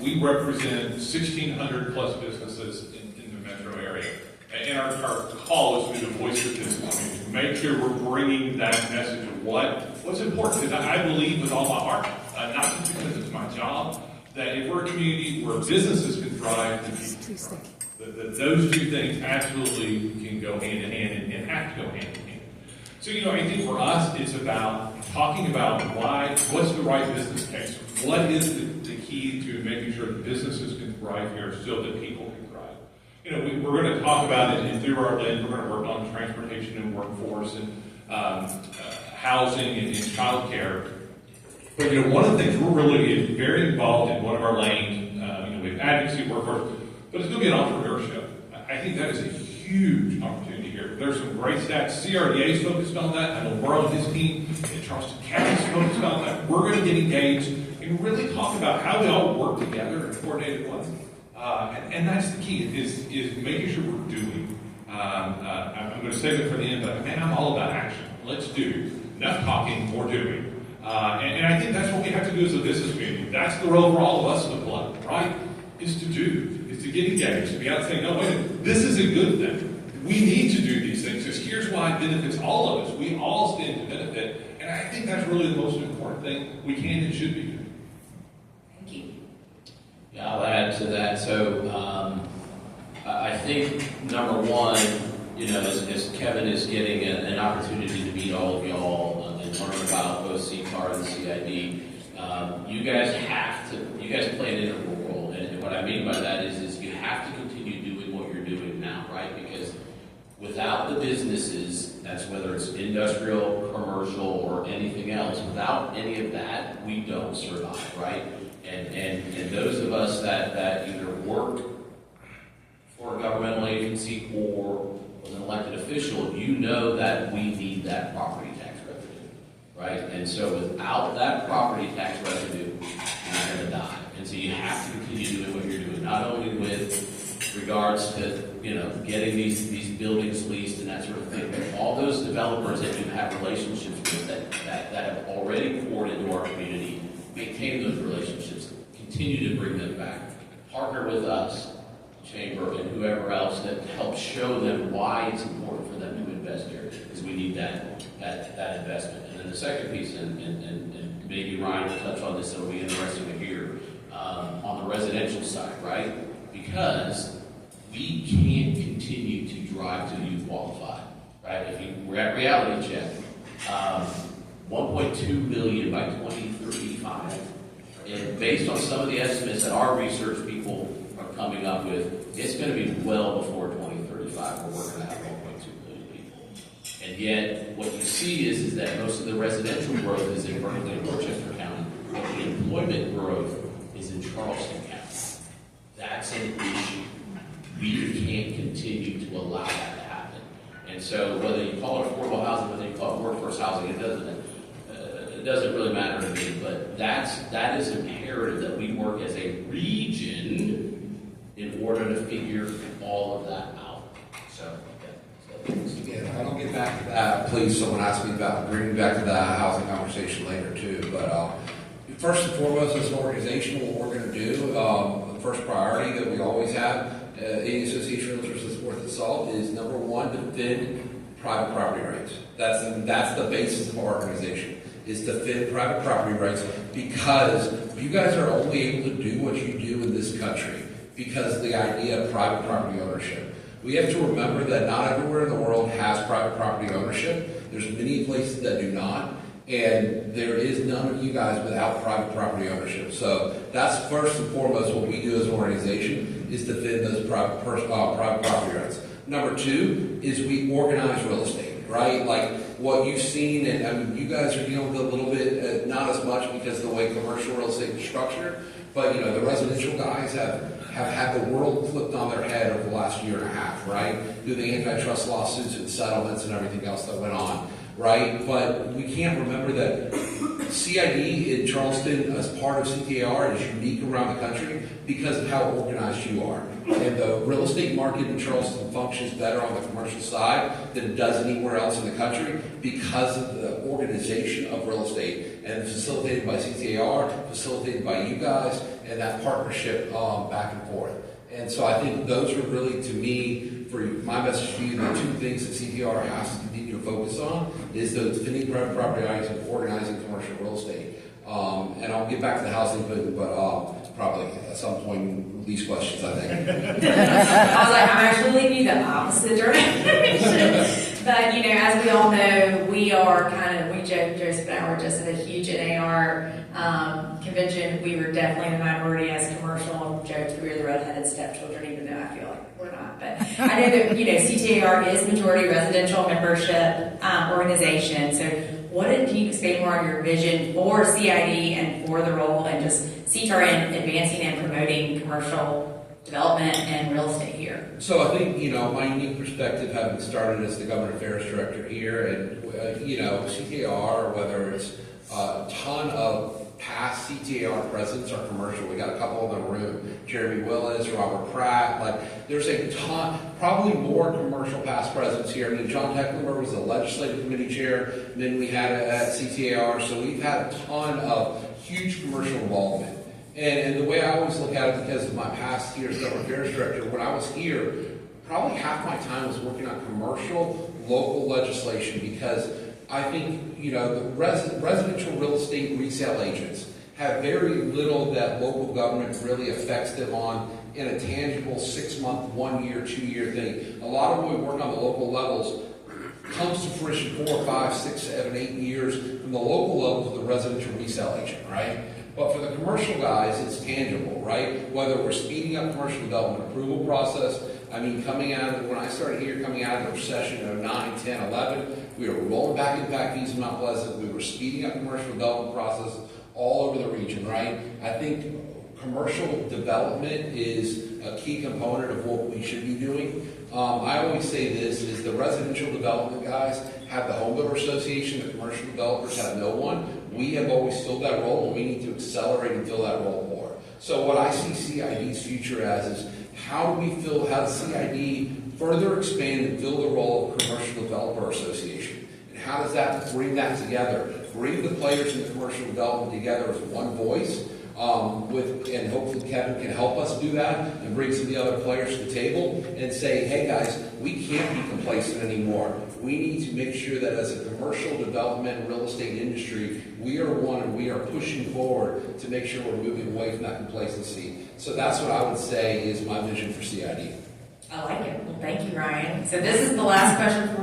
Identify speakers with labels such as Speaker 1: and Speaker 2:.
Speaker 1: we represent 1,600 plus businesses in the metro area. And our call is to be the voice of the business community, to make sure we're bringing that message of what's important. Because I believe with all my heart, not just because it's my job, that if we're a community where businesses can thrive, and people can thrive. That those two things absolutely can go hand in hand and have to go hand in hand. So, I think for us, it's about talking about what's the right business case? What is the key to making sure that businesses can thrive here so that people can thrive? We're going to talk about it, and through our lens, we're going to work on transportation and workforce and housing and childcare. But, one of the things we're really very involved in one of our lanes, we have advocacy, workforce, but it's going to be an entrepreneurship. I think that is a huge opportunity here. There's some great stats. CRDA is focused on that. I know we're on his team, and Charleston County is focused on that. We're going to get engaged and really talk about how we all work together in a coordinated way. And that's the key, is making sure we're doing. I'm going to save it for the end, but man, I'm all about action. Let's do. Enough talking, more doing. And I think that's what we have to do as a business community. That's the role for all of us in the club, right? Is to do, is to get engaged, to be out saying, no, wait, this is a good thing. We need to do these things, because here's why it benefits all of us. We all stand to benefit, and I think that's really the most important thing we can and should be doing.
Speaker 2: Thank you. Yeah, I'll add to that. So I think, number one, as Kevin is getting an opportunity to meet all of y'all and learn about both CCAR and the CID, you guys play an integral role. And what I mean by that is you have to continue doing what you're doing now, right? Because without the businesses, that's whether it's industrial, commercial, or anything else, without any of that, we don't survive, right? And those of us that either work for a governmental agency or as an elected official, you know that we need that property tax revenue, right? And so without that property tax revenue, you're going to die. And so you have to continue doing what you're doing, not only with regards to, getting these buildings leased and that sort of thing, but all those developers that you have relationships with that have already poured into our community, maintain those relationships, continue to bring them back, partner with us, Chamber, and whoever else that helps show them why it's important for them to invest here, because we need that investment. And then the second piece, and maybe Ryan will touch on this, it'll be interesting to hear, on the residential side, right? Because we can't continue to drive till you qualify, right? We're at reality check, 1.2 million by 2035, and based on some of the estimates that our research people are coming up with, it's going to be well before 2035 where we're going to have 1.2 million people. And yet, what you see is that most of the residential growth is in Berkeley and Worcester County, but the employment growth is in Charleston County. That's an issue. We can't continue to allow that to happen. And so whether you call it affordable housing, whether you call it workforce housing, it doesn't really matter to me, but that is imperative that we work as a region in order to figure all of that out. So
Speaker 3: again, I don't get back to that. Please, someone ask me about bringing back to the housing conversation later too. But first and foremost, as an organization, what we're going to do, the first priority that we always have, any association of realtors that's worth its salt, is number one, defend private property rights. That's the basis of our organization, is defend private property rights, because you guys are only able to do what you do in this country because of the idea of private property ownership. We have to remember that not everywhere in the world has private property ownership. There's many places that do not, and there is none of you guys without private property ownership. So that's first and foremost what we do as an organization, is defend those private property rights. Number two is we organize real estate, right? Like what you've seen, and I mean, you guys are dealing with a little bit, not as much because of the way commercial real estate is structured, but the residential guys have had the world flipped on their head over the last year and a half, right? Through the antitrust lawsuits and settlements and everything else that went on, right? But we can't remember that CID in Charleston as part of CTAR is unique around the country because of how organized you are. And the real estate market in Charleston functions better on the commercial side than it does anywhere else in the country because of the organization of real estate. And it's facilitated by CTAR, facilitated by you guys, and that partnership back and forth. And so I think those are really, to me, for my message to you, the two things that CTR has to continue to focus on is those defending private property rights and organizing commercial real estate. And I'll get back to the housing boom, but probably at some point in these questions, I think.
Speaker 4: I was like, I'm actually leading you the opposite direction. But, you know, as we all know, we are we joke, Joseph and I were just at a huge NAR convention. We were definitely the minority as commercial. Jokes, we were the redheaded stepchildren, even though I feel like we're not. But I know that, you know, CTAR is majority residential membership organization. So can you expand more on your vision for CID and for the role and just CTAR in advancing and promoting commercial development and real estate here?
Speaker 3: So I think, you know, my unique perspective, having started as the government affairs director here, and, you know, CTAR, whether it's a ton of past CTAR presidents are commercial. We got a couple of them in the room. Jeremy Willis, Robert Pratt. Like, there's a ton, probably more commercial past presidents here. I mean, John Heckler was the legislative committee chair, and then we had it at CTAR. So we've had a ton of huge commercial involvement. And the way I always look at it, because of my past here as government affairs director, when I was here, probably half my time was working on commercial local legislation, because I think, you know, the residential real estate resale agents have very little that local government really affects them on in a tangible 6-month, 1 year, 2 year thing. A lot of what we work on the local levels comes to fruition 4, 5, 6, 7, 8 years from the local level to the residential resale agent, right? But for the commercial guys, it's tangible, right? Whether we're speeding up commercial development approval process. I mean, when I started here, coming out of the recession in 09, 10, 11, we were rolling back impact fees in Mount Pleasant. We were speeding up commercial development process all over the region, right? I think commercial development is a key component of what we should be doing. I always say this, is the residential development guys have the Home Builder Association, the commercial developers have no one. We have always filled that role, and we need to accelerate and fill that role more. So what I see CID's future as is, how does CID further expand and fill the role of Commercial Developer Association? And how does that bring that together? Bring the players in the commercial development together as one voice, and hopefully Kevin can help us do that and bring some of the other players to the table and say, hey guys, we can't be complacent anymore. We need to make sure that as a commercial development and real estate industry, we are one and we are pushing forward to make sure we're moving away from that complacency. So that's what I would say is my vision for CID.
Speaker 4: I like it. Well, thank you, Ryan. So this is the last question for